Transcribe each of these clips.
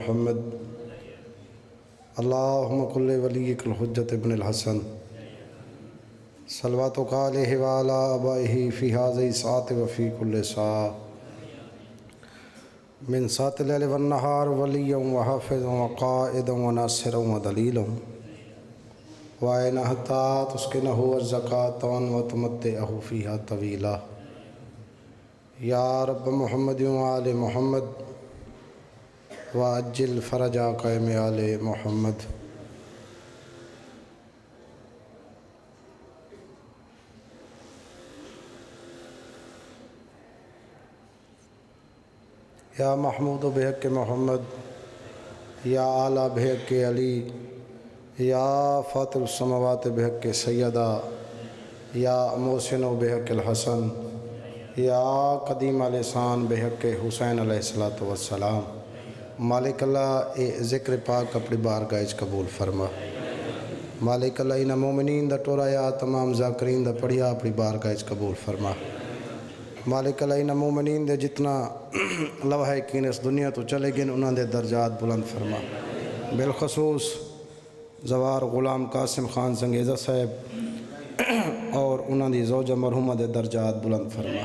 محمد اللہم کل ولیک الحجت ابن الحسن صلواتک علیہ وعلی آبائہ فی ہذہ ساعۃ وفی کل ساعۃ من ساعۃ اللیل والنہار ولیا وحافظا وقائدا وناصرا ودلیلا وعین حتی تسکنہ الزکاة وتمتعہ فیہا طویلا یا رب محمد وآل محمد وعجل فرجا قائم آل محمد۔ یا محمود بحق محمد، یا اعلیٰ بحق علی، یا فاطر السماوات بحق سیدہ، یا محسن بحق الحسن، یا قدیم لسان بحق حسین علیہ السلام۔ مالک اللہ اے ذکر پاک اپنی بارگاہ قبول فرما۔ مالک اللہ انہا مومنین دا ٹورایا تمام ذاکرین دا پڑھیا اپنی بارگاہ قبول فرما۔ مالک اللہ انہا مومنین دے جتنا لوحہ کین اس دنیا تو چلے گئے انہاں دے درجات بلند فرما۔ بالخصوص زوار غلام قاسم خان زنگیزہ صاحب اور انہاں دی زوجہ مرحومہ دے درجات بلند فرما۔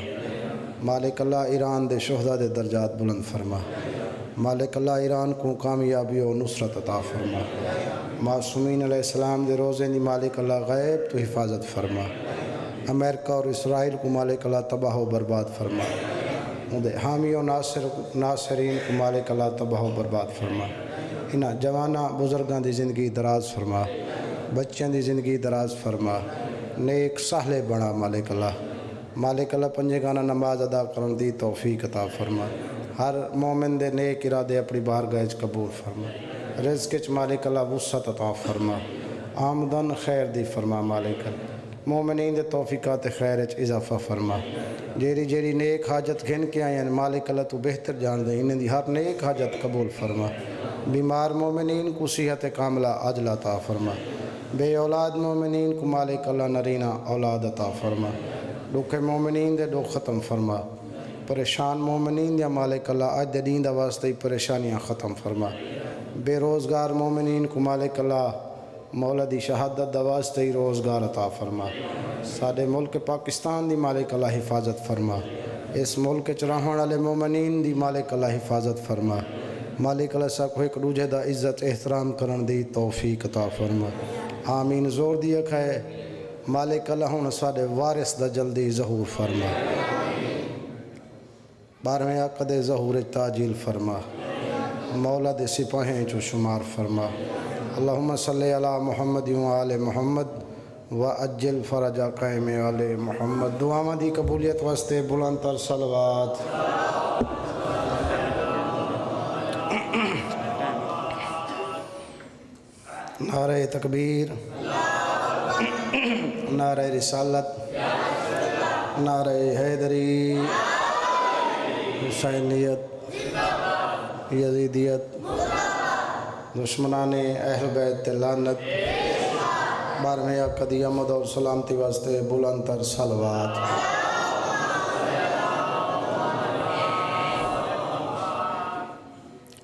مالک اللہ ایران دے شہداء دے درجات بلند فرما۔ مالک اللہ ایران کو کامیابی و نصرت عطا فرما۔ معصومین علیہ السلام دے روزے دی مالک اللہ غیب تو حفاظت فرما۔ امریکہ اور اسرائیل کو مالک اللہ تباہ و برباد فرما۔ ان حامی و ناصرین کو مالک اللہ تباہ و برباد فرما۔ انہاں جوانہ بزرگاں دی زندگی دراز فرما، بچیاں دی زندگی دراز فرما، نیک سہلے بنا مالک اللہ۔ مالک اللہ پنجے گانا نماز ادا کرن دی توفیق عطا فرما۔ ہر مومن دے نیک ارادے اپنی بارگاہ قبول فرما۔ رزق چ مالک اللہ وسعت عطا فرما، آمدن خیر دی فرما مالک اللہ۔ مومنین دے توفیقات خیر چ اضافہ فرما۔ جیری نیک حاجت گھن کے آئیں مالک اللہ تو بہتر جان دے، انہیں دی ہر نیک حاجت قبول فرما۔ بیمار مومنین کو صحت کاملہ عاجلہ عطا فرما۔ بے اولاد مومنین کو مالک اللہ نرینہ اولاد عطا فرما۔ دکھ مومنین دے دکھ ختم فرما۔ پریشان مومنین دے مالک اللہ آج دے دین دا واسطے پریشانیاں ختم فرما۔ بے روزگار مومنین کو مالک اللہ مولا دی شہادت دا واسطے روزگار عطا فرما۔ ساڈے ملک پاکستان دی مالک اللہ حفاظت فرما۔ اس ملک چ رہن والے مومنین دی مالک اللہ حفاظت فرما۔ مالک اللہ سا کو ایک دوجے دا عزت احترام کرن دی توفیق عطا فرما۔ آمین زور دی ہے مالک اللہ ہن ساڈے وارث دا جلدی ظہور فرما۔ 12ویں عقد ظہور تاجیل فرما۔ مولا دے سپاہیں چو شمار فرما۔ اللہم صلی علی محمد و آل محمد وعجل فرج قائم آل محمد۔ دعاواں دی قبولیت واسطے بلند تر صلوات۔ نعرہ تکبیر، نعرہ رسالت، نعرہ حیدری، حسینیت، یزیدیت، دشمنان اہل بیت لعنت۔ 12ویں عقد آمد اور سلامتی واسطے بلند تر صلوات۔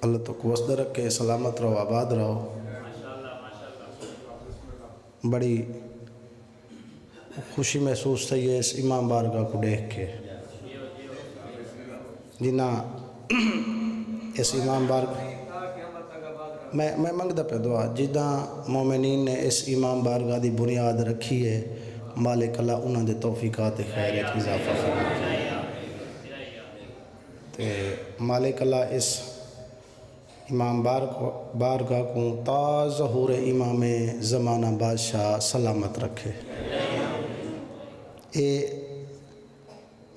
اللہ تو وسد رکھے، سلامت رہو، آباد رہو۔ بڑی خوشی محسوس تھی ہے اس امام بارگاہ کو دیکھ کے، جنہ اس امام بارگاہ میں منگدہ پہ دعا جدہ مومنین نے اس امام بارگاہ دی بنیاد رکھی ہے، مالک اللہ انہوں دے توفیقات خیریت اضافہ فرما۔ تے مالک اللہ اس امام بارگاہ کو تا ظہور امام زمانہ بادشاہ سلامت رکھے۔ اے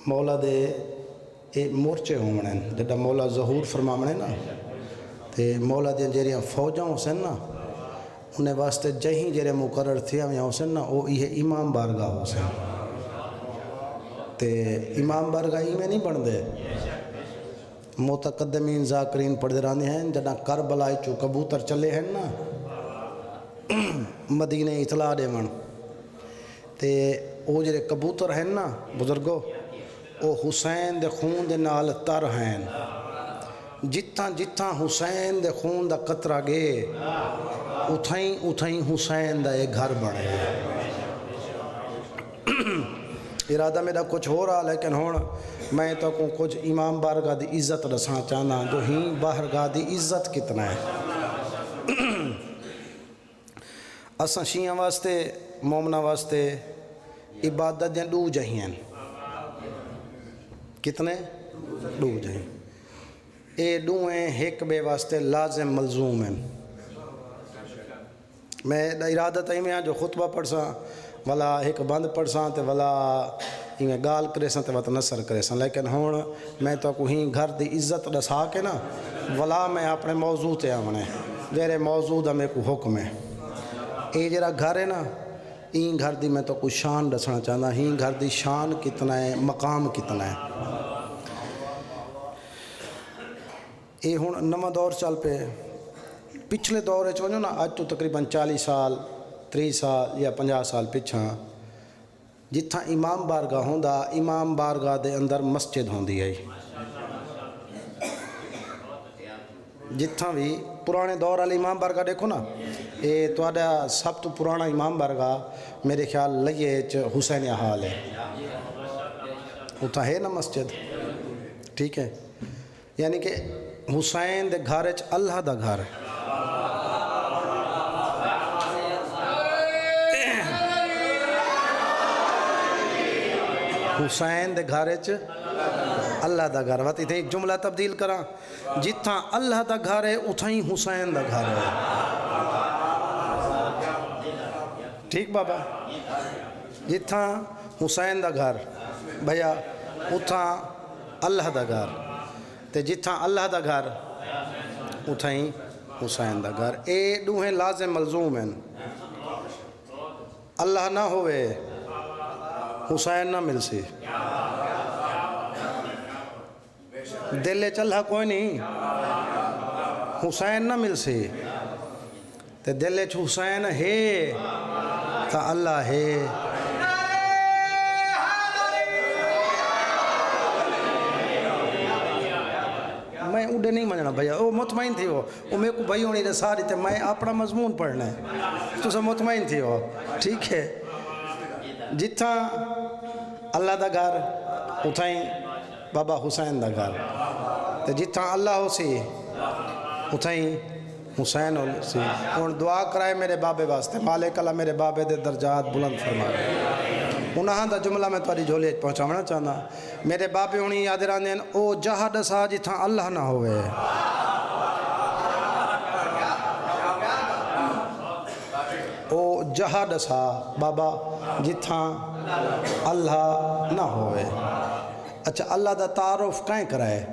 مولا دے اے مورچے ہونے جدہ مولا ظہور فرمامنے نا، تے مولا دے جیریاں فوجاں ہو سن نا، انہیں واسطے جہیں جیرے مقرر تھیا ہو سن نا، وہ یہ امام بارگاہ ہو سن۔ تے امام بارگاہ ہی میں نہیں بن دے، متقدمین ذاکرین پڑھ درانے ہیں جدہ کربلا چو کبوتر چلے ہیں نا، مدینہ اطلاع دے من تے او جرے کبوتر ہیں نا بزرگو، او حسین دے خون دے نال تر ہیں، جتھاں جتھاں حسین دے خون دا قطرہ گئے اتھائیں اتھائیں حسین دا ایک گھر بنے. ارادہ میرا کچھ ہو رہا لیکن ہون میں تو کچھ امام بارگاہ دی عزت رساں چاہنا جو ہی بارگاہ دی عزت کتنا ہے. اساں شیعہ واسطے مومنہ واسطے عبادت دیں دو جہین کتنے دو جہین اے دوئیں ایک بے واسطے لازم ملزوم ہیں. میں ارادہ تھی میں جو خطبہ پڑھ ساں ولا ایک بند پڑھ ساں تے ولا میں گال کرے ساں تے وقت نصر کرے ساں لیکن ہون میں تو کوئی گھر دی عزت رسا کے نا ولا میں اپنے موضوع تے آونے میرے موضوع دا میں کو حکم ہے. اے جرا گھر ہے نا این گھر دی میں تو کوئی شان رسنا چاہتا ہی گھر دی شان کتنا ہے مقام کتنا ہے. اے ہون نواں دور چل پہ پچھلے دور چونجو نا آج تو تقریباً 40 سال 30 سال یا 50 سال پچھاں جتھاں امام بارگاہ ہوندا امام بارگاہ دے اندر مسجد ہوندی ہے. جتھاں بھی پرانے دور والے امام بارگاہ دیکھو نا اے تواڈا سب تو پرانا امام بارگاہ میرے خیال لئے حسین حال ہے اتھا ہے نا مسجد ٹھیک ہے یعنی کہ حسین دے گھر اللہ دا گھر ہے. حسین دے گھر اللہ دا گھر وقت اتھے ایک جملہ تبدیل کراں جتھاں اللہ دا گھر ہے اتھائیں حسین دا گھر ہے. ٹھیک بابا جتھاں حسین دا گھر بھیا اتھاں اللہ دا گھر تے جتھاں اللہ دا گھر اتھائیں حسین دا گھر. اے دوہیں لازم ملزوم ہیں. اللہ نہ ہوئے حسین نہ مل سی دل چلہ کوئی نہیں حسین نہ مل سی تے دل حسین ہے تا اللہ ہے. میں اڈے نہیں مننا بھیا وہ مطمئن تھی وہ میرے کو بھائی ہونی رسا رہی تھے میں اپنا مضمون پڑھنا ہے تو سب مطمئن تھی وہ ٹھیک ہے. جتھاں اللہ دا گھر اتھائیں بابا حسین دا گھر تے جتھاں اللہ ہو سی اتھائیں حسین ہو سی. اور دعا کرائے میرے بابے واسطے مالک اللہ میرے بابے دے درجات بلند فرمائے. انہاں دا جملہ میں تاری جھولی پہنچاونا چاہنا میرے بابے ہونی یاد راندے ہیں او جہاں دسا جتھاں اللہ نہ ہوئے. او جہاں دسا بابا جتھاں اللہ نہ ہوئے. اچھا اللہ دا تعارف کہیں کرائے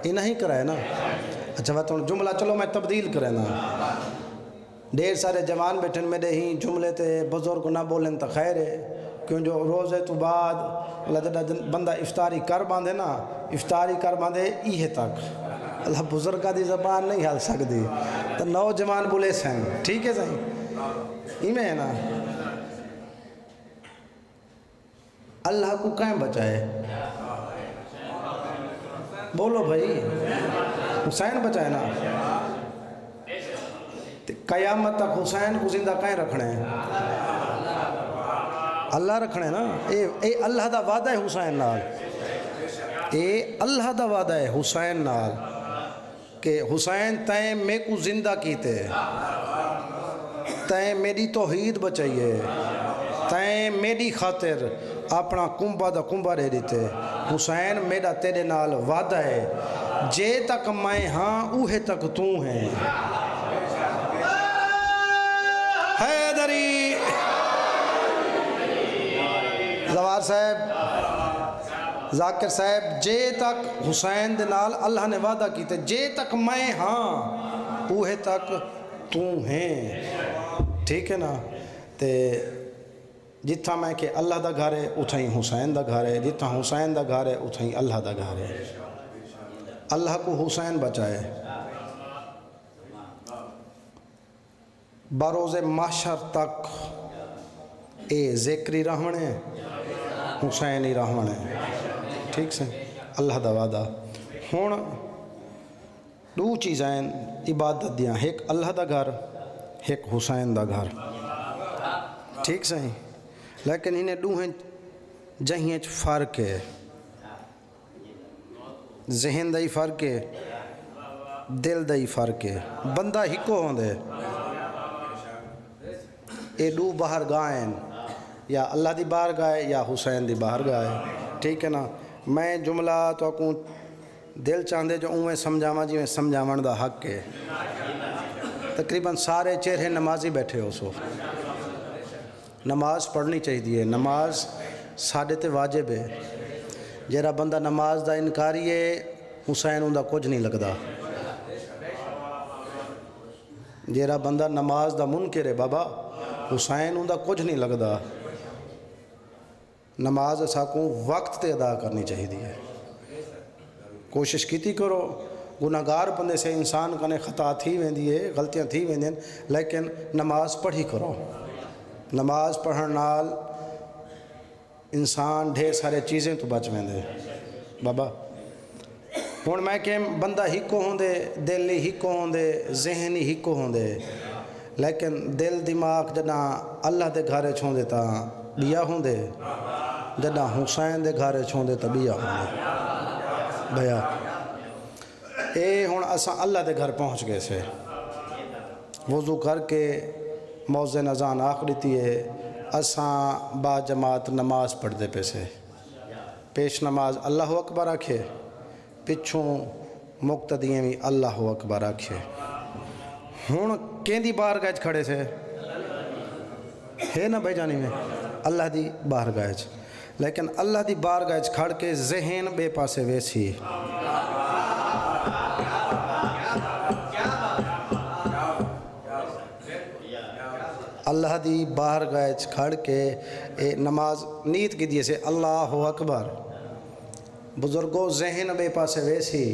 یہ نہیں کرائے نا. اچھا بات جملہ چلو میں تبدیل کرے نا ڈھیر سارے جوان بیٹھن میرے ہی جملے تے بزرگ نہ بولیں تو خیر ہے کیوں جو روزے تو بعد اللہ جڑا بندہ افطاری کر باندھے نا افطاری کر باندھے یہ تک اللہ بزرگاں دی زبان نہیں حال سکتی تو نوجوان بولے سن ٹھیک ہے صحیح ایمیں ہے نا. اللہ کو کہیں بچائے بولو بھائی حسین بچائے نا قیامت تک حسین کو زندہ کہیں رکھنے ہیں اللہ رکھنے نا. اے اللہ دا وعدہ ہے حسین نال اے اللہ دا وعدہ ہے حسین نال کہ حسین تائیں میں کو زندہ کیتے تائیں میری توحید بچائیے تائیں میری خاطر اپنا کنبہ دا کنبہ رہ دیتے. حسین میرا تیرے نال وعدہ ہے جے تک میں ہاں اوہے تک تو ہیں. حیدری زوار صاحب ذاکر صاحب جے تک حسین دے نال اللہ نے وعدہ کیتے جے تک میں ہاں اوہے تک تو ہیں ٹھیک ہے نا. تے جتھا میں کہ اللہ دا گھر ہے اتھائیں حسین دا گھر ہے جتھا حسین دا گھر ہے اتھائیں اللہ دا گھر ہے. اللہ کو حسین بچائے بروز محشر تک اے ذکری رہنے حسین ہی رہنے ٹھیک سے. اللہ دا وعدہ ہن دو چیزاں عبادت دیاں ایک اللہ دا گھر ایک حسین دا گھر ٹھیک صحیح لیکن انہیں دوہیں جہیاں فرق ہے ذہن دا ہی فرق ہے دل دا ہی فرق ہے بندہ ہکو ہوندے اے دو باہر گائیں یا اللہ دی باہر گائے یا حسین دی باہر گائے ٹھیک ہے نا میں جملہ تو کو دل چاندے جو اویں سمجھاواں جی میں سمجھاون دا حق ہے تقریباً سارے چہرے نمازی بیٹھے ہو سو نماز پڑھنی چاہیے نماز ساڈے تے واجب ہے جیڑا بندہ نماز دا انکاری ہے حسین اوندا کچھ نہیں لگدا جیڑا بندہ نماز دا منکر ہے بابا حسین اوندا کچھ نہیں لگدا نماز ساکوں وقت تے ادا کرنی چاہیے کوشش کیتی کرو گناہگار بندے سے انسان کنے خطا تھی ویندی ہے غلطیاں تھی ویندین لیکن نماز پڑھی کرو نماز پڑھن نال انسان ڈھیر سارے چیزیں تو بچ ویندے بابا ہن میں کہ بندہ ہکو ہوندے دل ہکو ہوندے ذہن ہکو ہوندے لیکن دل دماغ جنا اللہ دے گھر چھوندے تا بیا ہوندے جنا حسین دے گھر چھوندے تا بیا ہوندے بھیا اے ہن اساں اللہ دے گھر پہنچ گئے سے وضو کر کے موزن اذان آخ دیتی ہے اساں با جماعت نماز پڑھ دے پہ سے پیش نماز اللہ اکبر آکھے پچھوں مقتدییں بھی اللہ اکبر آکھے ہن کیندی بارگاہ کھڑے سے ہے نا بھائی جانی میں اللہ دی بارگاہ لیکن اللہ دی بارگاہ کھڑ کے ذہن بے پاسے ویسی اللہ دی بارگاہ کھڑ کے نماز نیت کی دیئے سے اللہ اکبر بزرگوں ذہن بے پاسے ویسی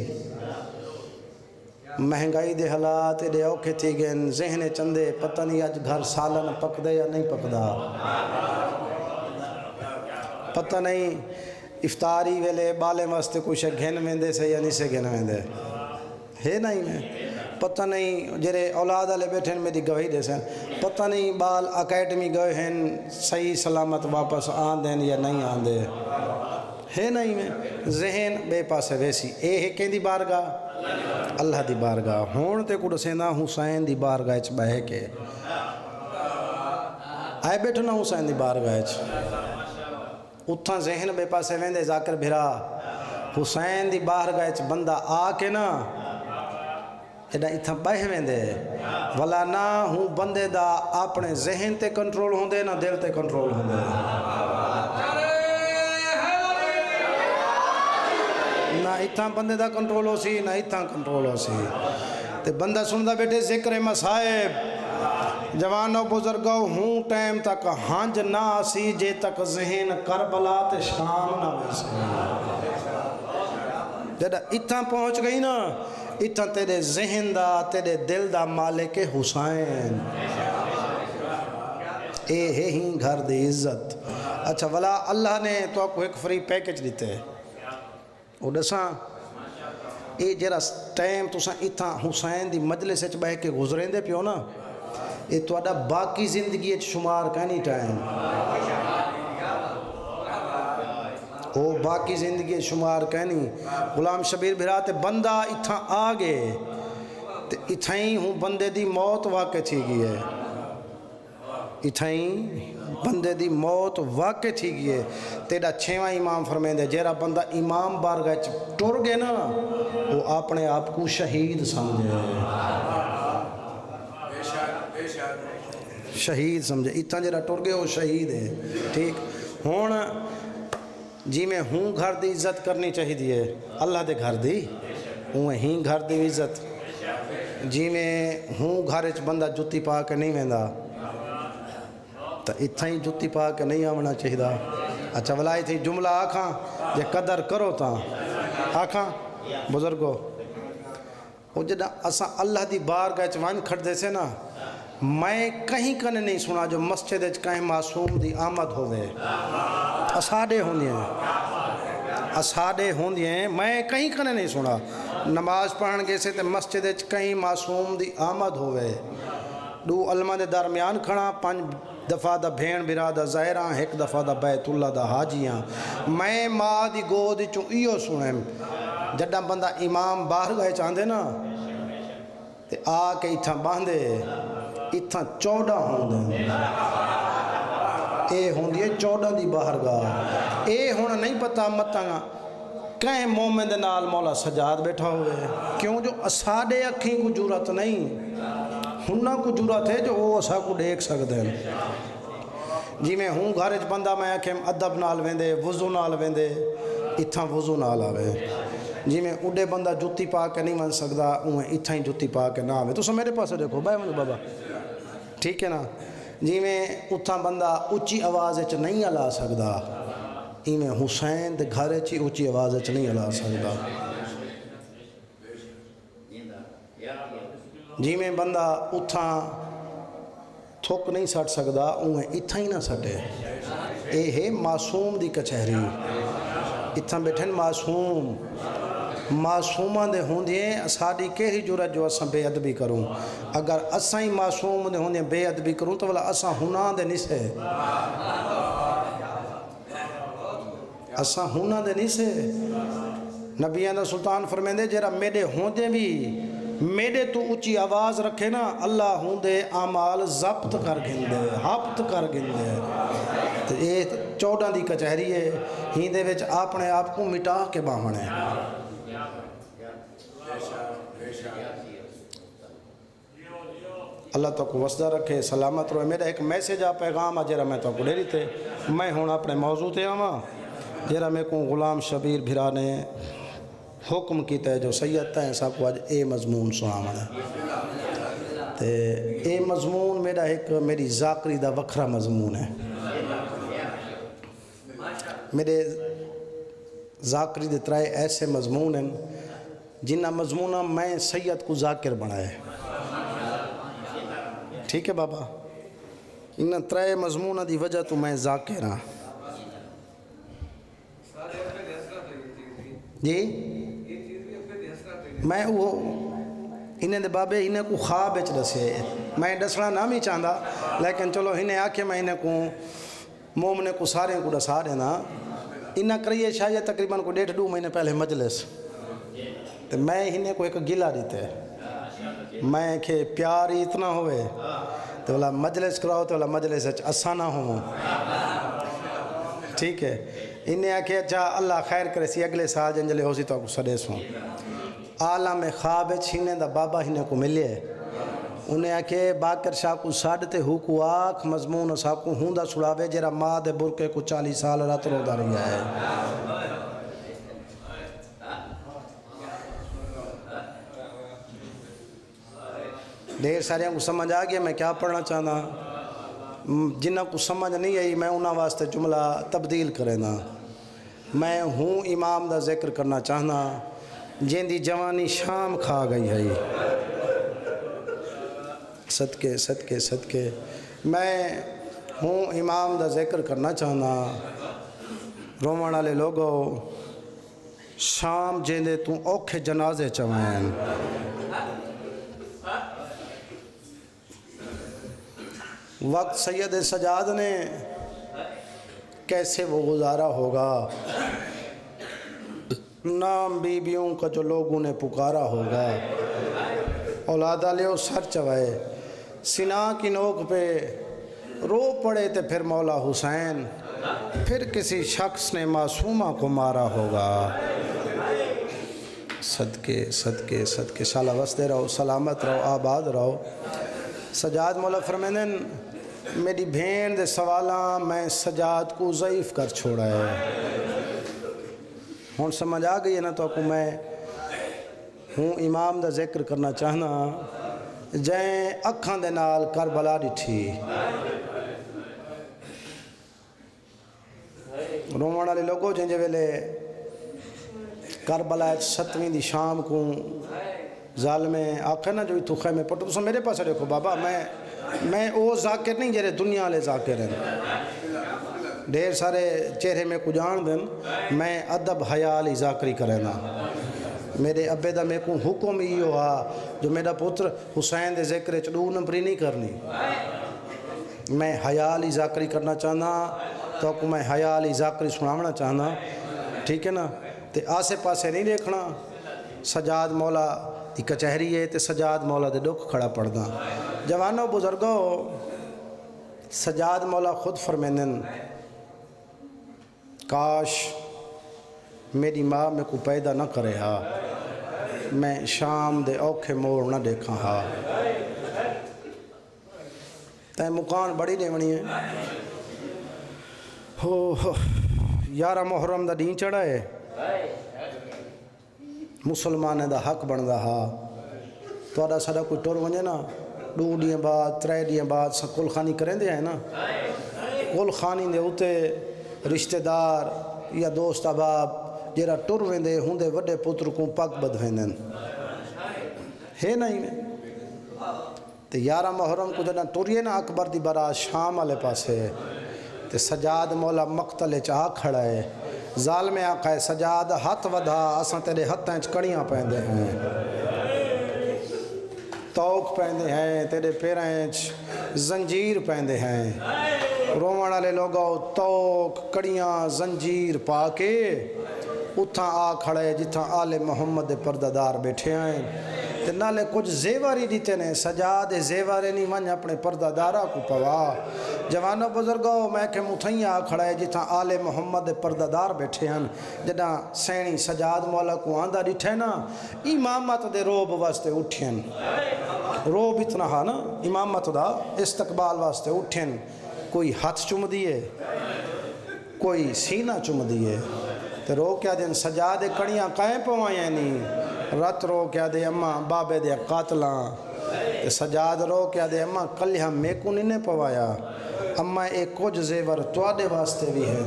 مہنگائی دے حالات دے اوکھے تھی گئن ذہن چندے پتہ نہیں آج گھر سالن پک دے یا نہیں پک دا پتہ نہیں افطاری ویلے بالے واسطے کچھ گھن ویندے سے یا نہیں سے گھن ویندے ہے نہیں میں پتہ نہیں جرے اولاد والے بیٹھے ہیں میری گواہی دے سن پتہ نہیں بال اکیڈمی گئے ہیں صحیح سلامت واپس آن دین یا نہیں آن دے ہے نہیں میں ذہن بے پاسے ویسی اے ہے کہیں دی بارگاہ اللہ دی بارگاہ ہون تے کڑ سینا حسین دی بارگاہ چ بہے کے آئے بیٹھو نا حسین دی بارگاہ چ اتھاں ذہن بے پاسے ویندے ذاکر بھرا حسین دی بارگاہ چ بندہ آ کے نا ایڈا اتھاں بہے ویندے ولا نہ ہوں بندے دا اپنے ذہن تے کنٹرول ہوندے نہ دل تے کنٹرول ہوندے نہ اتھاں بندے دا کنٹرول ہو سی نہ اتھاں کنٹرول ہو سی تے بندہ سندہ بیٹے ذکر مصائب جوانوں بزرگوں ہوں ٹائم تک ہنج نہ آسی جے تک ذہن کربلا تے شام نہ ویسے جڑا اتھاں پہنچ گئی نا اتھاں تیرے ذہن دا تیرے دل دا مالک حسین اے ہی گھر دی عزت اچھا ولا اللہ نے تو آپ کو ایک فری پیکج دیتے ہیں وہ دساں اے جرا ٹائم تساں اتھاں حسین دی مجلس وچ بہ کے گزرین دے پیو نا اے تہاڈا باقی زندگی وچ شمار کہنی ٹائم او باقی زندگی شمار کہنی غلام شبیر بھرا تے بندہ اتھاں آ گئے تے اتھائیں ہوں بندے دی موت واقع تھی گئی ہے اتھائیں بندے دی موت واقع تھی گئی ہے تیرا چھواں امام فرمائیں دے جیرا بندہ امام بارگاہ ٹر گئے نا وہ اپنے آپ کو شہید سمجھے شہید سمجھے اتھاں جیرا ٹر گئے وہ شہید ہے ٹھیک ہون جی میں ہوں گھر دی عزت کرنی چاہیے اللہ دے گھر دی ہوں ہی گھر دی عزت جی میں ہوں گھر چ بندہ جتی پا کے نہیں ویندا تو اتھاں ہی جتی پا کے نہیں آونا چاہیے اچھا ولائی تھی جملہ آکھاں جے قدر کرو تا آکھاں بزرگو وہ جدہ اساں اللہ دی بارگاہ چ وان کھڑ دے سے نا میں کہیں کنے نہیں سنا جو مسجد کہیں معصوم دی آمد ہوئے اساڑے ہونے ہیں اساڈے ہوندیاں میں کہیں کنے نہیں سنا نماز پڑھن گے سے تے مسجد وچ کہیں معصوم دی آمد ہوئے دو علماء دے درمیان کھڑا 5 دفعہ دا بھین برا دا ظاہراں 1 دفعہ دا بیت اللہ دا حاجیاں میں ماں دی گود چوں ایو سنیم جڈا بندہ امام باہر گئے چاندے نا تے آ کے اتھاں باندھے اتھاں 14 ہوندے اے ہوندی ہے 14 دی باہر گاہ اے ہونا نہیں پتا متاں کہیں مومن دے نال مولا سجاد بیٹھا ہوئے کیوں جو اساڈے اکھیں کو جرات نہیں ہنہ کو جرات ہے جو وہ اسا کو دیکھ سکتے ہیں جی میں ہوں گھر وچ بندہ میں آکھیں ادب نال ویندے وضو نال ویندے اتھاں وضو نال آوے جی میں اڈے بندہ جتی پا کے نہیں من سکدا اویں اتھاں ہی جتی پا کے نہ آوے تو میرے پاس دیکھو بھائی مجھے بابا ٹھیک ہے نا جی میں اتھاں بندہ اچھی آواز وچ نہیں الا سکدا ایویں حسین دے گھر وچ اچھی آواز وچ نہیں الا سکدا جی میں بندہ اتھاں تھوک نہیں سٹ سکدا اویں اتھاں ہی نہ سٹے اے ہے معصوم دی کچہری اتھاں بیٹھن معصوم معصوماں دے ہوندیاں ساڈی کیڑی جرات جو اساں بے ادبی کروں اگر اساں ہی معصوم دے ہوندیاں بے ادبی کروں تو بلا اساں ہناں دے نہیں سے اساں ہناں دے نہیں سے نبیان دا سلطان فرمیندے جرا میڈے ہوندے بھی میڈے تو اچھی آواز رکھے نا اللہ ہوندے اعمال ضبط کر گندے حبط کر گندے تو یہ 14 دی کچہری ہے ہیندے وچ اپنے آپ کو مٹا کے باہنے اللہ تو کو وسدہ رکھے سلامت رہے میرا ایک میسیج آ پیغام آ جرا میں تو کو ڈیری تھے میں ہوں اپنے موضوع تے آواں جرا میں کو غلام شبیر بھرا نے حکم کیتا ہے جو سید ہیں سب کو آج اے مضمون سنانا تے اے مضمون میرا ایک میری ذاکری دا وکھرا مضمون ہے میرے ذاکری دے ترائے ایسے مضمون ہیں جنہ مضمونہ میں سید کو ذاکر بنائے ٹھیک ہے بابا انہ ترائے مضمونہ دی وجہ تو میں ذاکر ہاں جی میں وہ انہیں دے بابے انہیں کو خواب اچ دسے میں دسنا نام ہی چاہتا لیکن چلو انہیں آکھے میں انہیں کو مومنے کو سارے کو دسا دینا انہیں کریے شاید تقریباً کو 1.5-2 مہینے پہلے مجلس تو میں انہیں کو ایک گلہ دیتے میں کہ پیار ہی اتنا ہوئے تو بولا مجلس کراؤ تو بولا مجلس اساں نہ ہوں ٹھیک ہے انہیں آکھے اچھا اللہ خیر کرے سی اگلے سال جنجلے ہو سی تو آپ کو سڑے سوں عالم خواب چھینے دا بابا ہی نے کو ملے انہیں آکھے باکر شاہ کو ساڑھتے ہو کو آکھ مضمون صاحب کو ہوں دا سڑاوے جرا ماں دے برکے کو 40 سال رات رو دا رہی ہے ڈھیر سارے کو سمجھ آ گیا میں کیا پڑھنا چاہنا جنہ کو سمجھ نہیں آئی میں انہاں واسطے جملہ تبدیل کرنا میں ہوں امام دا ذکر کرنا چاہنا جن دی جوانی شام کھا گئی ہے صدقے صدقے صدقے میں ہوں امام دا ذکر کرنا چاہنا رومن والے لوگوں شام جیندے تو اوکھے جنازے چوائیں وقت سید سجاد نے کیسے وہ گزارا ہوگا نام بیویوں کا جو لوگوں نے پکارا ہوگا اولاد علیہ سر چوائے سنا کی نوک پہ رو پڑے تھے پھر مولا حسین پھر کسی شخص نے معصومہ کو مارا ہوگا صدقے صدقے صدقے شالہ وستے رہو سلامت رہو آباد رہو سجاد مولا فرمیندن میری بھین دے سوالاں میں سجاد کو ضعیف کر چھوڑا ہے ہون سمجھ آ گئی ہے نا تو کو میں ہوں امام دا ذکر کرنا چاہنا جائیں اکھاں دے نال کربلا ڈٹھی رومن والے لوگوں جن ویلے کربلا 7ویں دی شام کو ظالمیں آکھے نا جو تو خیمے پٹو تو میرے پاس دیکھو بابا میں او ذاکر نہیں جرے دنیا والے ذاکر ہیں ڈھیر سارے چہرے میں کو جان دن میں ادب حیا علی ذاکری کرنا میرے ابے دا میں کو حکم ہی ہوا جو میرا پتر حسین دے ذکر چڑو نمبری نہیں کرنی میں حیا علی ذاکری کرنا چاہنا تو کو میں حیا علی ذاکری سناونا چاہنا ٹھیک ہے نا تے آسے پاسے نہیں دیکھنا سجاد مولا دی کچہری ہے تے سجاد مولا دے دکھ کھڑا پڑھنا جوانوں بزرگوں سجاد مولا خود فرمینن کاش میری ماں میں کو پیدا نہ کرے ہا میں شام دے اوکھے موڑ نہ دیکھا ہا تے مکان بڑی دیونی ہے ہو 11 محرم دا دین چڑھا ہے مسلمان دا حق بندا ہا توڑا ساڈا کوئی ٹر ونجے نا 2 ڈیاں بعد 3 ڈیاں بعد سا کل خانی کریں دے ہیں نا کل خانی دے ہوتے رشتہ دار یا دوست احباب جیرا ٹر ویندے ہوندے وڈے پتر کو پگ بد ویندن ہے نہیں میں تے 11 محرم کو جنا ٹریے نا اکبر دی برات شام والے پاسے تے سجاد مولا مقتل چا کھڑا ہے ظالم آقا ہے سجاد ہاتھ ودھا اساں تیرے ہتھاں چ کڑیاں پیندے ہیں توک پیندے ہیں تیرے پیراں چ زنجیر پیندے ہیں رومن والے لوگوں توک کڑیاں زنجیر پا کے اتھاں آ کھڑے جتھاں آل محمد پردہ بیٹھے ہیں تے نالے کچھ زیواری دیتے نے سجاد زیوارے نہیں من اپنے پردہ دارہ کو پوا جوانوں بزرگوں میں کہ متھائیں آ کھڑے جتھاں آل محمد پردہ دار بیٹھے ہیں جداں سینی سجاد مولا کو آندہ ڈٹھے نا امامت دے روب واسطے اٹھیں روب اتنا ہا نا امامت دا استقبال واسطے اٹھیں کوئی ہاتھ چم دیے کوئی سینہ چم دیے تے رو کیا دیں سجاد کڑیاں قائم پوائیں نہیں رت رو کیا دے اماں بابے دے قاتلاں تے سجاد رو کیا دے اماں کلیاں میں کو نہیں پوایا اماں ایک کچھ زیور توڑے واسطے بھی ہیں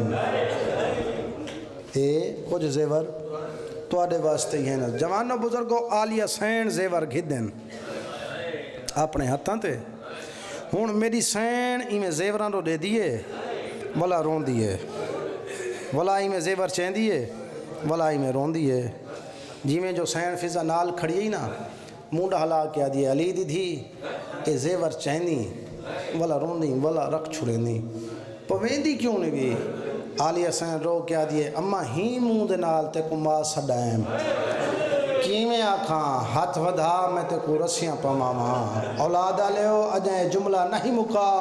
کچھ زیور توڑے واسطے ہی ہیں جوانوں بزرگوں آلیہ سین زیور گھدن اپنے ہتھاں تے ہون میری سین ہی میں زیوران رو دے دیئے ولا رون دیئے ولا ہی میں زیور چین دیئے ولا ہی میں رون دیئے جی میں جو سین فضا نال کھڑی ہی نا مونڈا ہلا کیا دیئے علی دی دھی اے زیور چینی ولا رون دی ولا رکھ چھڑے نہیں پویندی کیوں نہیں بھی آلیہ سین رو کیا دیئے اما ہی موند نال تے کو ماں سڈائیں کیویں آکھاں ہاتھ ودھا میں تے کو رسیاں پماواں اولاد آلیو اجائیں جملہ نہیں مکا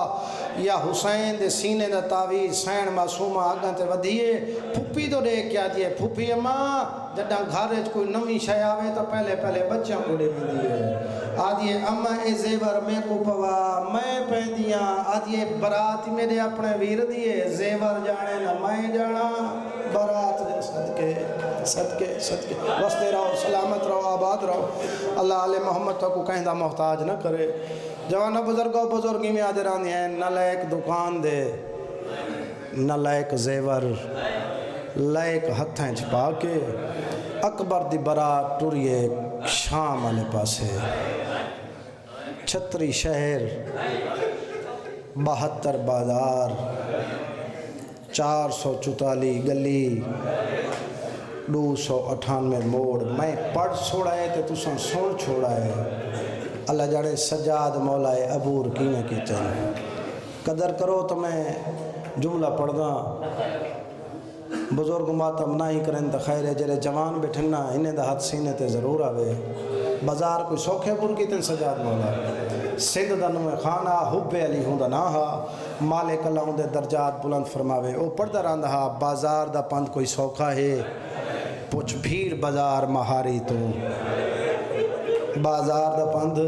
یا حسین دے سینے دا تعویذ سین معصومہ آگاں تے ودھیے پھپی تو دے کیا دیئے پھپی اماں جڈاں گھارے کوئی نوی شے آوے تو پہلے بچیاں کو دے دیئے آدھیے اماں اے زیور میں کو پوا میں پہندیاں آدھیے برات میرے اپنے ویر دیئے زیور جانے نہ میں جانا برات دے صدقے وستے رہو سلامت رہو آباد رہو اللہ علیہ محمد تو کو کہندہ محتاج نہ کرے جوانہ بزرگوں بزرگی میں آدھے رہنی ہیں نہ لائک دکان دے نہ لائک زیور لائک ہتھیں چھپا کے اکبر دی برات ٹوریے شام والے پاسے چھتری شہر 72 بازار 444 گلی 298 موڑ میں پڑھ چھوڑا ہے تو تساں سن چھوڑا ہے اللہ جانے سجاد مولا عبور کینے کی چاہیے قدر کرو تو میں جملہ پڑھ دا بزرگ ماتم نہ ہی کریں تو خیر ہے جرے جوان بیٹھنا انہیں دا ہاتھ سینے تے ضرور آوے بازار کوئی سوکھے پور کی تن سجاد مولا سندھ دا نوے خانہ حب علی ہوں دا نہ ہا مالک اللہ ہوں دے درجات بلند فرماوے او پڑھ دا راندہ ہا بازار دا پند کوئی سوکھا ہے پوچھ بھیڑ بازار مہاری تو بازار دا پند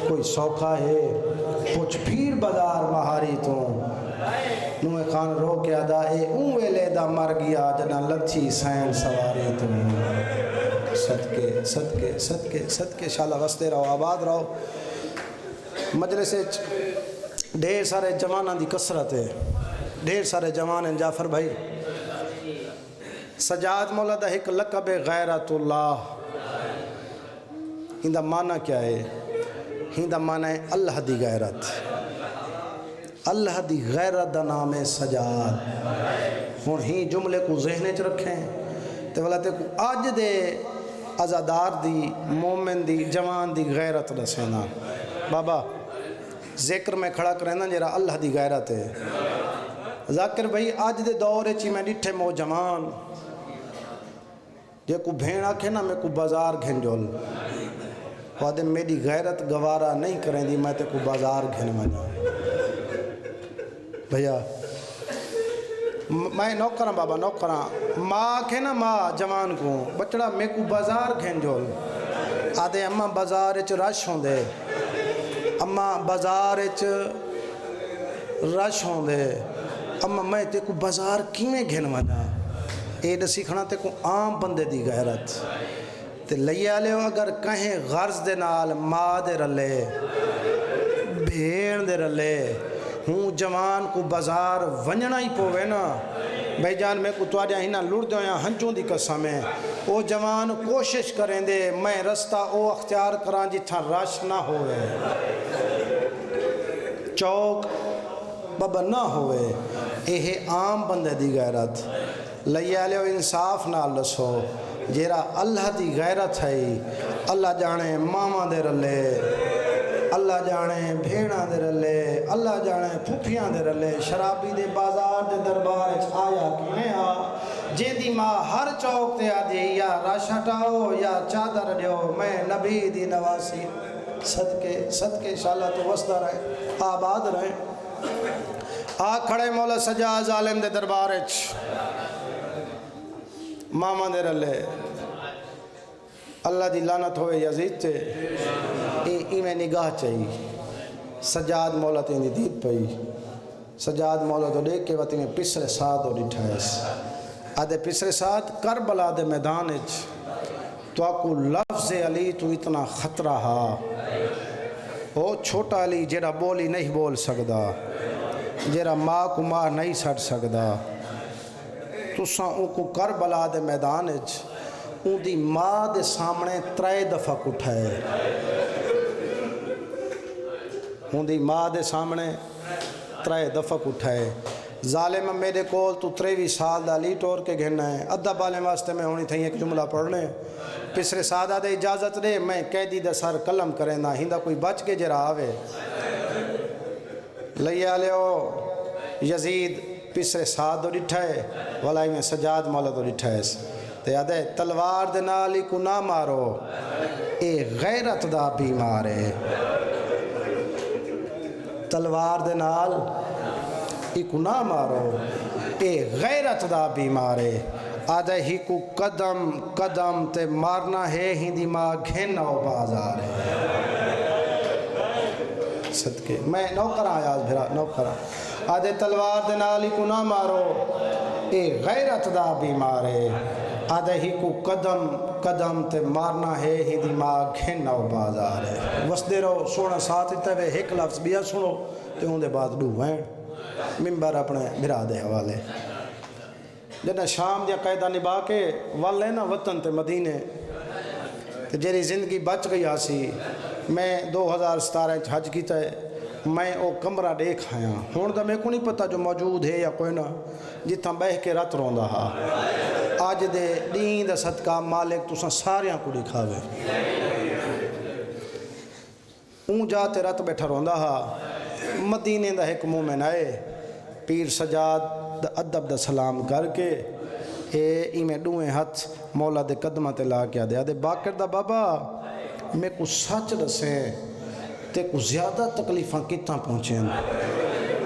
کوئی سوکھا ہے پوچھ بھیڑ بازار مہاری تو نوے خان رو کے ادا اے اون ویلے دا مر گیا جنا لچھی سین سواری تو صدقے شاءاللہ وستے رہو آباد رہو مجلس ڈھیر سارے جواناں دی کثرت ہے ڈھیر سارے جوان ہیں جعفر بھائی سجاد مولا دا ایک لقب غیرت اللہ ہندہ معنی کیا ہے ہندہ معنی ہے اللہ دی غیرت اللہ دی غیرت دا نام ہے سجاد. ہن ہی جملے کو ذہن وچ رکھیں تے والا تے اج دے عزادار دی مومن دی جوان دی غیرت دسینا. بابا ذکر میں کھڑا کرنا جرا اللہ دی غیرت ہے. ذاکر بھائی اج دے دور وچ میں ڈٹھے موجوان جے کو بھین آکھے نا میں کو بازار گھنجول وعدے میری غیرت گوارا نہیں کریں دی میں تے کو بازار گھن مجا. بھیا میں نوکراں بابا نوکراں ماں آکھے نا ماں جوان کو بچڑا میں کو بازار گھنجول آدھے اماں بازار وچ رش ہوندے اماں بازار وچ رش ہوندے اماں میں تے کو بازار کیویں گھن مجا. اے دسی کھنا تے کو عام بندے دی غیرت تے لیا لیو اگر کہیں غرض دے نال ماں دے رلے بھیڑ دے رلے ہوں جوان کو بازار ونجنا ہی پوے نا بھائی جان میں کو توڑیا ہی نہ لڑ دوں یا ہنچوں دی قسم ہے. او جوان کوشش کریں دے میں رستہ او اختیار کران جتھا رش نہ ہوئے چوک بابا نہ ہوئے. اے عام بندے دی غیرت لیا لیو انصاف نال لسو جیرا اللہ دی غیرت ہے. اللہ جانے ماما دے رلے اللہ جانے بھیڑاں دے رلے اللہ جانے پھوپھیاں دے رلے شرابی دے بازار دے دربار آیا کینے آ جے دی ماں ہر چوک تے آدھی یا رش ہٹاؤ یا چادر دیو میں نبی دی نواسی صدقے انشاءاللہ تو وسدہ رہے آباد رہے. آ کھڑے مولا سجاد ظالم دے دربار ماما دے رلے اللہ دی لعنت ہوئے یزید تے میں نگاہ چاہیے سجاد مولا تین دی دید پئی سجاد مولا تو دیکھ کے وقت میں پسرے ساتھ ہو ڈٹھائیس آدھے پسرے ساتھ کربلا دے میدان تو آکو لفظ علی تو اتنا خطرہ ہا او چھوٹا علی جیڑا بولی نہیں بول سکدا جیڑا ماں کو ماں نہیں سٹ سکدا تو ساں ان کو کربلا دے میدان ان دی ماں دے سامنے 3 دفعہ اٹھائے ان دی ماں دے سامنے 3 دفعہ اٹھائے. ظالم میرے کول تو 23 سال دا لی ٹور کے گھننا ہے ادھا بالے واسطے میں ہونی تھیں ایک جملہ پڑھنے پسرے سادہ دے اجازت دے میں قیدی دے سر قلم کریں نا ہندہ کوئی بچ کے جرا آوے لیا لیو یزید پسرے ساتھ دو ڈٹھائے والائی میں سجاد مولا دو ڈٹھائے تے آدھے تلوار دے نالی کو نہ مارو اے غیرت دا بیمار ہے تلوار دے نال ایک نہ مارو اے غیرت دا بیمار ہے. آدھے ہی کو قدم قدم تے مارنا ہے ہی دی ماں گھن او بازار ہے. صدقے میں نوکرہ آیا آج بھرا نوکرہ آدھے تلوار دے نال ہی کو نہ مارو اے غیرت دا بیمار ہے. آدھے ہی کو قدم قدم تے مارنا ہے ہی دی ماں گھن او بازار ہے. وسدے رہو سونا ساتھ تے ایک لفظ بیا سنو تے ہوں دے بعد ڈو ہیں ممبر اپنے بھرا دے حوالے جنہیں شام دیا قیدہ نبا کے والے نا وطن تے مدینے تے جیری زندگی بچ گئی آسی میں 2017 حج کیتا ہے میں او کمرہ دیکھ آیا ہون دا میں کو نہیں پتا جو موجود ہے یا کوئی نہ جتنا بہ کے رت روندہ ہا آج دے دین دا صدقہ مالک تساں ساریاں کو دکھاوے اون جاتے رت بیٹھا روندہ ہا مدینے دا ایک مومن آئے پیر سجاد دا ادب دا سلام کر کے میں ڈوئیں ہاتھ مولا دے قدمہ تے لا کے آدھے باکر دا بابا میں کو سچ دسیں تے کو زیادہ تکلیفاں کتنا پہنچیں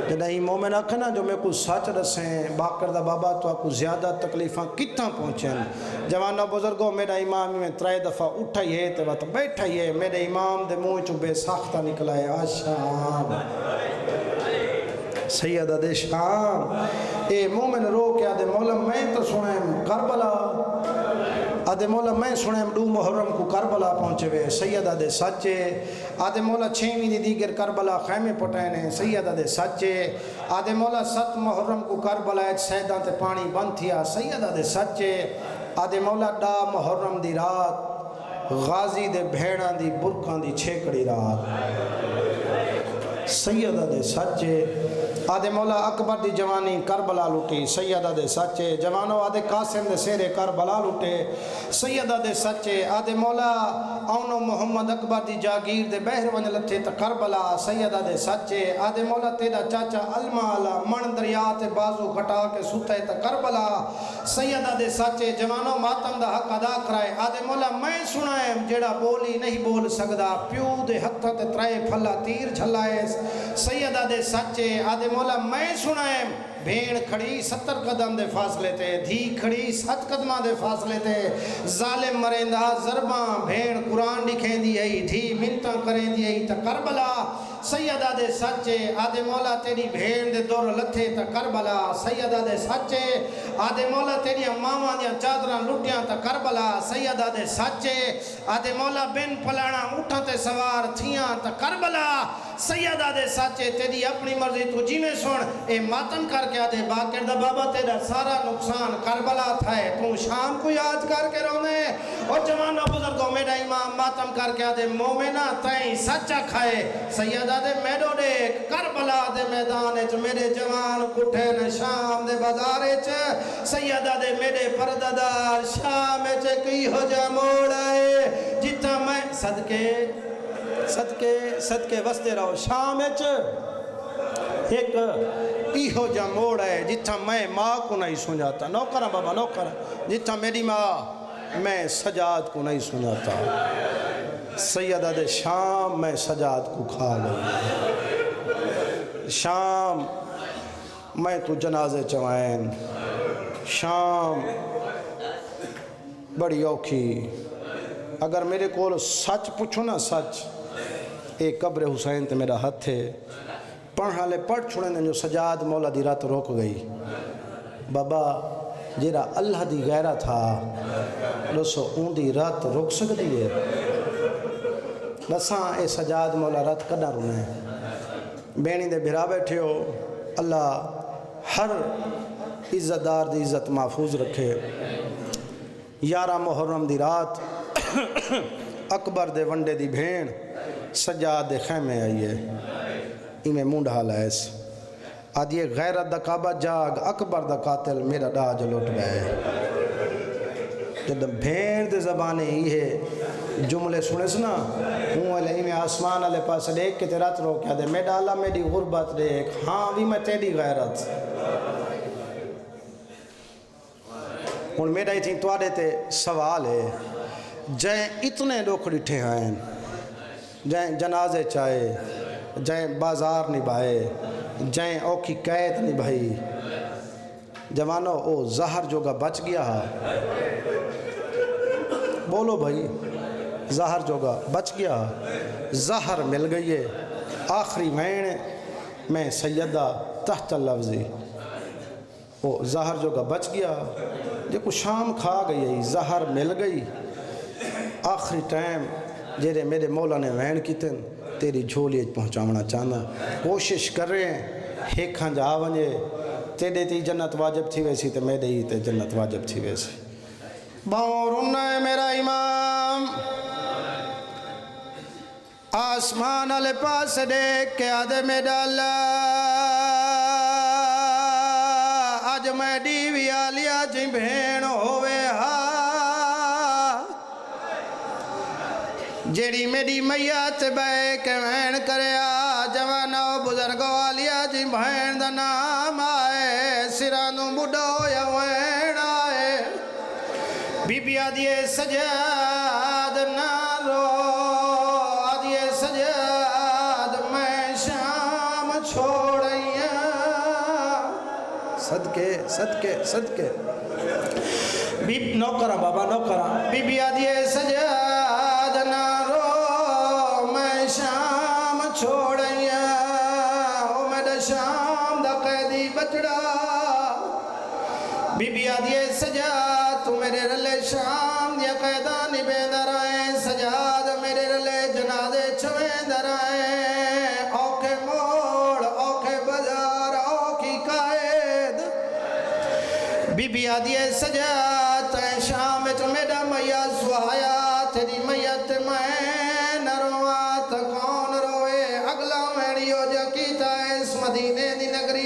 جنہیں ہی مومن آکھنا جو میں کو سچ دسیں باکر دا بابا تو کو زیادہ تکلیفاں کتنا پہنچیں جوانہ بزرگوں میرا امام میں 3 دفعہ اٹھائی ہے تے وقت بیٹھائی ہے میرے امام دے منہ چو بے ساختہ نکلا ہے آشام سیدہ دے شام اے مومن رو کے آدھے مولا میں تو سنیں کربلا آدھے مولا میں سنیں 2 محرم کو کربلا پہنچے ہوئے سیدہ دے سچے آدھے مولا 6ویں دی دیگر کربلا خیمے پٹینے سیدہ دے سچے آدھے مولا 7 محرم کو کربلا سیدہ تے پانی بند تھیا سیدہ دے سچے آدھے مولا 2 محرم دی رات غازی دے بھیڑاں دی برکاں دی چھیکڑی رات سیدہ دے سچے آدھے مولا اکبر دی جوانی کربلا لٹی سیدہ دے سچے جوانو آدھے قاسم دے سیرے کربلا لٹے سیدہ دے سچے آدھے مولا اونو محمد اکبر دی جاگیر دے بہر ون لتھے تا کربلا سیدہ دے سچے آدھے مولا تیرا چاچا المالا من دریا تے بازو کٹا کے ستے تا کربلا سیدہ دے سچے جوانو ماتم دا حق ادا کرائے آدھے مولا میں سنائے جیڑا بولی نہیں بول سکدا پیو دے ہتھ تے ترائے پھلا تیر جھلائے سیدہ دے سچے آدھے مولا میں سنائیں بھیڑ کھڑی 70 قدم دے فاصلے تے دھی کھڑی 7 قدمہ دے فاصلے تے ظالم مرندہ ضرباں بھیڑ قرآن لکھیں دی ای دھی منتاں کریں دی ای تا کربلا سیدہ دے سچے آدھے مولا تیری بھیڑ دے دور لتھے تا کربلا سیدہ دے سچے آدھے مولا تیری ماما دیاں چادراں لٹیاں تا کربلا سیدہ دے سچے آدھے مولا بن پلانا اٹھا تے سوار تھیاں تا کربلا سیدہ دے سچے تیری اپنی مرضی تو جی میں سن اے ماتم کر کے آدھے باقر دا بابا تیرا سارا نقصان کربلا تھا ہے تو شام کو یاد کر کے رونے اور جوانہ بزرگوں میرا امام ماتم کر کے آدھے مومنہ تائیں سچا کھائے سیدہ دے میڈو دیکھ کربلا دے میدانے چ میرے جوان کٹھے نے شام دے بازارے چ سیدہ دے میرے پرددار شام چ کی ہو جا موڑائے جتا میں صدقے وستے رہو شام چ ایک ایہو جا موڑ ہے جتھا میں ماں کو نہیں سنجاتا نوکرہ بابا نوکرہ جتھا میری ماں میں سجاد کو نہیں سنجاتا سیدہ دے شام میں سجاد کو کھا گئی شام میں تو جنازے چوائن شام بڑی اوکھی اگر میرے کو سچ پوچھو نا سچ ایک قبر حسین تے میرا ہاتھ ہے پڑھا لے پڑھ چھوڑیں دیں جو سجاد مولا دی رات روک گئی بابا جیرا اللہ دی غیرہ تھا لسو اون دی رات روک سکتی ہے بساں اے سجاد مولا رات کنا رونے بینی دے بھرا بیٹھے ہو اللہ ہر عزت دار دی عزت محفوظ رکھے 11 محرم دی رات اکبر دے ونڈے دی بھین سجاد دے خیمے آئی ہے میں مونڈ حال ہے اس آدھیے غیرت دا کعبہ جاگ اکبر دا قاتل میرا ڈاج لوٹ گئے جب بھین دے زبانے ہی ہے جملے سنے سنا ہوں علیہ میں آسمان علیہ پاس دیکھ کے تیرات رو کیا دے میں ڈالا میری غربت دیکھ ہاں بھی میں تیری غیرت ہوں میرا ہی تھی توارے تے سوال ہے جائیں اتنے لوگ ڈٹھے ہیں جائیں جنازے چاہے جائیں بازار نبھائے جائیں اوکھی قید نبھائی جوانو او زہر جو گا بچ گیا بولو بھائی زہر جو گا بچ گیا زہر مل گئی ہے آخری وین میں سیدہ تحت لفظی او زہر جو گا بچ گیا جو کو شام کھا گئی ہے زہر مل گئی آخری ٹائم جیرے میرے مولا نے وین کی تن تیری جھولی پہنچاونا چاہنا کوشش کر رہے ہیں ہیکھاں جا ونجے تیرے تی جنت واجب تھی ویسی تے میرے ہی تے جنت واجب تھی ویسی باؤں رمنا ہے میرا امام آسمان علی پاس دیکھ کے آدھے میں ڈالا آج میں ڈیوی آلیا جی بھین ہوئے جیڑی میری میت بے کے وین کرے جوانو بزرگو آلیا جی بھین دا نام آئے سرانو بڑھو یا وین آئے بی بی آدھیے سجاد نہ رو آدھیے سجاد میں شام چھوڑیاں صدقے نوکرہ بابا نوکرہ بی بی آدھیے سجاد نہ رو میں شام چھوڑیاں او میرا شام دا قیدی بچڑا بی بی آدھیے سجاد تو میرے رلے شام دیا قیدانی بیندر آئیں سجاد میرے رلے جنازے چھویندر آئیں اوکے موڑ اوکے بازار okay Quaid be be آدھیے Sajjad تین شام چو میرا میاں سوایا تیری میت میں نروات کون روئے اگلا میڑیو جو کیتا ہے اس مدینے دی نگری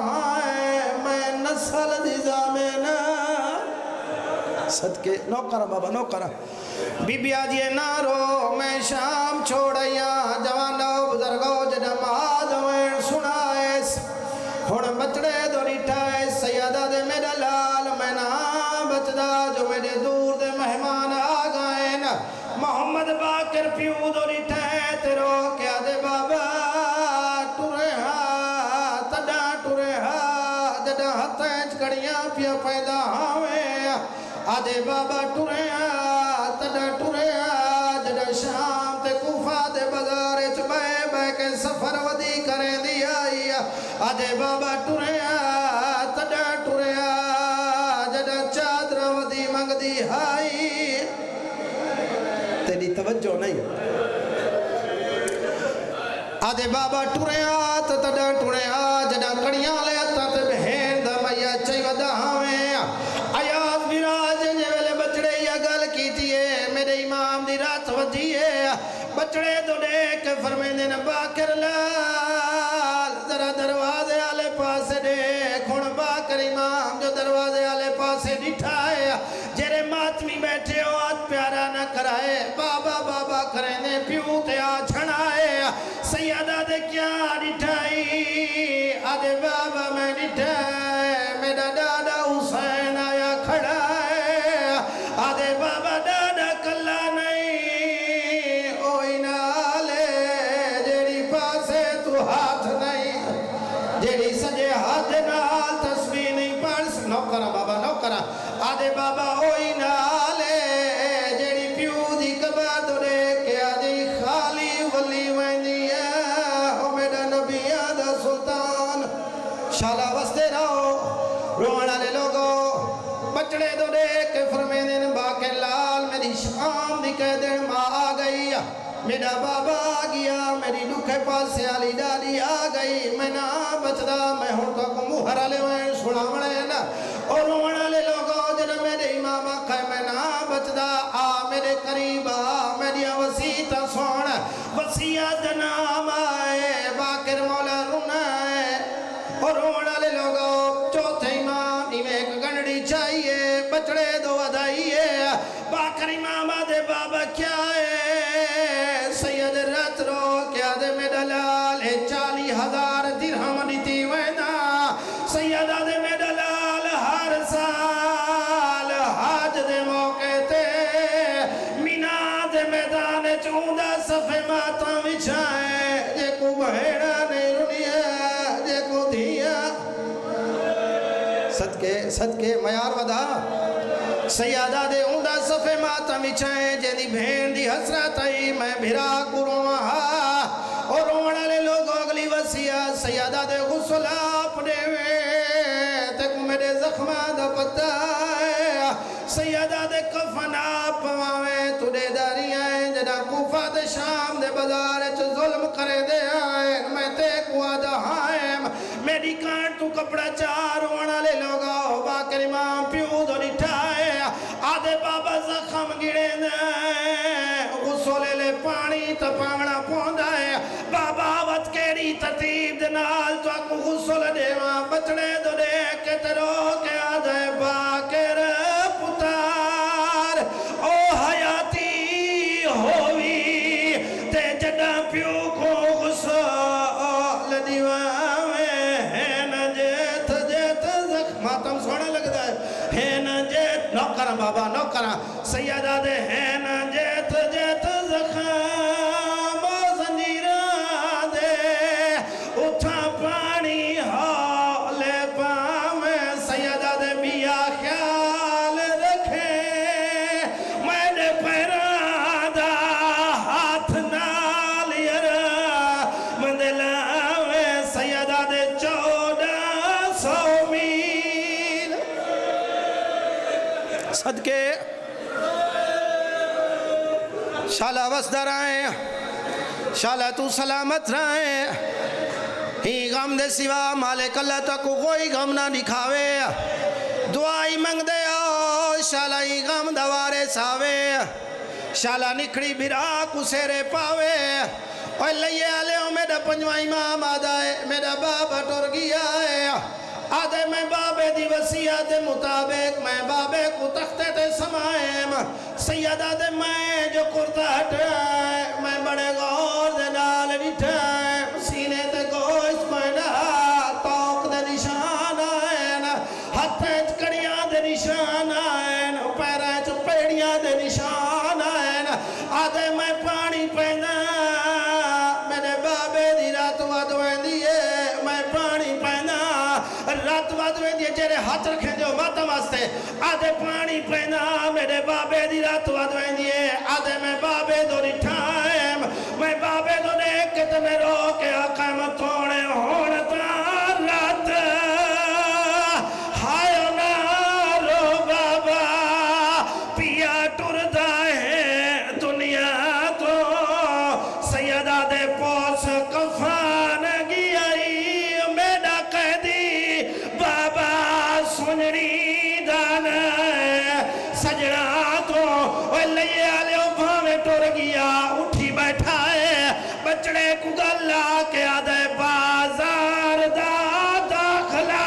ہے میں نسل دی زامن صدقے نوکرہ بابا نوکرہ بی بی آجیے نارو میں شام چھوڑیا جوانو بزرگو جنماد وین سنائیس ہون بچڑے دو ریٹھائے سیدہ دے میرا لال میں نا بچڑا جو میرے دور دے مہمان آگائیں محمد باقر پیو دو ریٹھائے تیرو کیا دے بابا ٹورے ہاں تڈا ٹورے ہاں جڈا ہتھیں کڑیاں پیا پیدا ہوئے آدھے بابا ٹورے ہاں تڈا ٹورے ہاں جڈا شام تے کوفہ دے بازارے چبائے بے کے سفر ودی کریں دی آئی آدھے بابا ٹورے ہاں تڈا ٹورے ہاں جڈا چادر ودی منگ دی آئی تیری توجہ نہیں آدھے بابا ٹورے ہاں تڈا ٹورے ہاں جڈا کڑیاں لے آتا تے بہن دا میا چاہی ودا ہوئے آیات بیراج جے ویلے بچڑے یا گل کی تیے میرے امام دی رات ودیے بچڑے دو دیکھ فرمیندے نا باقر لال ذرا دروازے آلے پاسے دیکھ ہون باقر امام جو دروازے آلے پاسے ڈٹھائے جیرے ماتمی بیٹھے ہو آج پیارا نہ کرائے بابا بابا کرینے پیو تے آ چھنائے سیدہ دے کیا ڈٹھائی آدھے بابا میں ڈٹھائے میرا دادا حسین آیا کھڑا ہے آدھے بابا دادا کلا نہیں اوئی نالے جیڑی پاسے تو ہاتھ نہیں جیڑی سجے ہاتھ نال تسبیح نہیں پڑھ نوکرہ بابا نوکرہ آدھے بابا اوئی نالے جیڑی پیو دی کبر دو دے کے آدھی خالی ولی ویندی ہے او میرا نبی آدھا سلطان شالا وستے رہو رونا لے لوگو بچڑے دو دیکھ فرمیدن باقر لال میری شام دی کہہ دن ماں آ گئی میرا بابا آ گیا میری دکھے پاسے آلی ڈالی آ گئی میں نا بچدا میں ہوں کا کو مہرہ لے وین سڑا مڑینا اور رونا لے لوگو جنہ میرے امام آقا میں نا بچدا آ میرے قریب آ میری وسیطہ سون وسیعت نام آئے باقر مولا رونا ہے اور رونا لے لوگو چوتھے امام ہی میں ایک گنڈی چاہیے بچڑے دو ادائیے باقر امام آدھے بابا کیا ہے سید رات رو کیا دے میں دلال 40,000 درہم دیتی وینا سید آدھے میں دلال ہر سال حاج دے موقع تے مینا دے میدان چوندہ صفحے ماتا وچھائے جے کو بہیڑا نہیں رنیا جے کو دھیا صدقے میار ودا سیادہ دے اوندہ صفحے ماتا وچھائے جے دی بھین دی حسرت آئی میں بھرا کروں اور رونا لے لوگ اگلی وسیعہ سیادہ دے غسل آپ دے تے کو میرے زخمہ دا پتہ ہے سیادہ دے کفن آپ پواویں تو دے داری آئیں جنا کوفہ دے شام دے بازار چو ظلم کرے دے آئیں میں تے کو آدھا آئیں میری کانٹ تو کپڑا چار رونا لے لوگا باقر امام پیو دو نٹھائے آدھے بابا زخم گڑے دے غسولے لے پانی تا پانگنا پوندا ہے بابا وط کیڑی ترتیب دنال تو اکو غسول دے وہاں بچڑے دو دے کے ترو کے آدھے باقر پتار او حیاتی ہوئی تے جڑا پیو کو غسول دیوان ماتم سونا لگ دا ہے نا جیت نوکرہ بابا نوکرہ سیدہ دے ہے نا جیت جیت زخم و زنجیرہ دے اٹھا پانی ہولے پامیں سیدہ دے بیا خیال رکھے میں نے پیرا دا ہاتھ نال یرا مندلاوے سیدہ دے 1400 میل صدقے شالہ وسدہ رائیں شالہ تو سلامت رائیں ہی غم دے سوا مالک اللہ تک کوئی غم نہ دکھاوے دعائی منگ دے آو شالہ ہی غم دوارے ساوے شالہ نکڑی بھرا کو سیرے پاوے اور لئے آلے ہو میرا پنجوہ امام آدھا ہے میرا بابا ٹر گیا ہے آدھے میں بابے دی وسیعت مطابق میں بابے کو تختے تے سمائیم سید آدھے میں جو کرتا ہٹائے میں بڑے غور دے نال نٹھائے سینے تے گوشت میں نہا توق دے نشان آئین ہتھیں کڑیاں دے نشان آئین پیریں چ پیڑیاں دے نشان آئین آدھے میں پانی پینا میرے بابے دی رات ودویں دیئے میں پانی پینا رات ودویں دیئے جیرے ہاتھ رکھیں جو ماتم آستے آدھے پانی پینا میرے بابے دی رات ودویں دیئے آدھے میں بابے دو رٹھائیم میں بابے دو نیکت میں رو کے آقا متوڑے ہونتا رات ہائیو نا رو بابا پیا ٹردہ ہے دنیا تو سیدہ دے پوس کفان گیائی میڈا قیدی بابا سنری دان سجڑا تو لئے آلے بھامے ٹر گیا اٹھی بیٹھا ہے بچڑے کو گلا کے آدھے بازار دا داخلہ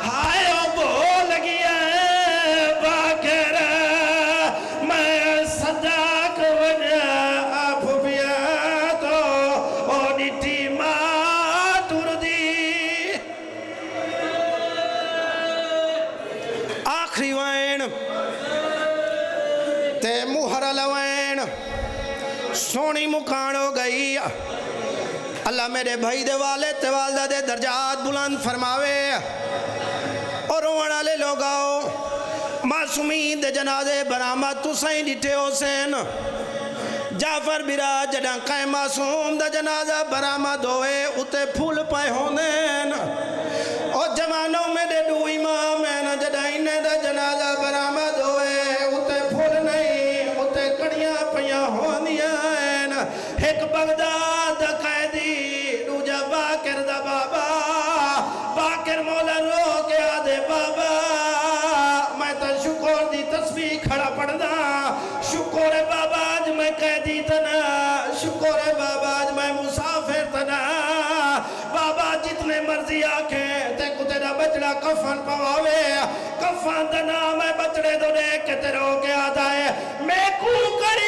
ہائے بول گیا ہے باکر میں صداق وجہ آپ بیا تو ڈٹی ماں ٹر دی آخری وین تے مہر لوین سونی مکان ہو گئی اللہ میرے بھائی دے والد تے والدہ دے درجات بلند فرماوے اور رونا لے لوگاؤ معصومین دے جنازے برآمد تو سائیں ڈٹے حسین جعفر براج جڑاں قائم معصوم دا جنازہ برآمد ہوئے اتے پھول پائے ہونین اور جوانوں میں دے دو امام ہیں جڑاں انہیں دا جنازہ برآمد ہوئے اتے پھول نہیں اتے کڑیاں پیاں ہونیاں ہیں ایک بغداد دا قیدی دوجہ باکر دا بابا باکر مولا رو کے آدھے بابا میں تا شکر دی تسبیح کھڑا پڑھنا شکر بابا آج میں قیدی تنا شکر بابا آج میں مسافر تنا بابا جتنے مرضی آکھیں تے کو تیرا بچڑا کفن پواوے کفن تنا میں بچڑے دو دیکھ کے تیرو کے آدھا ہے میں کو کری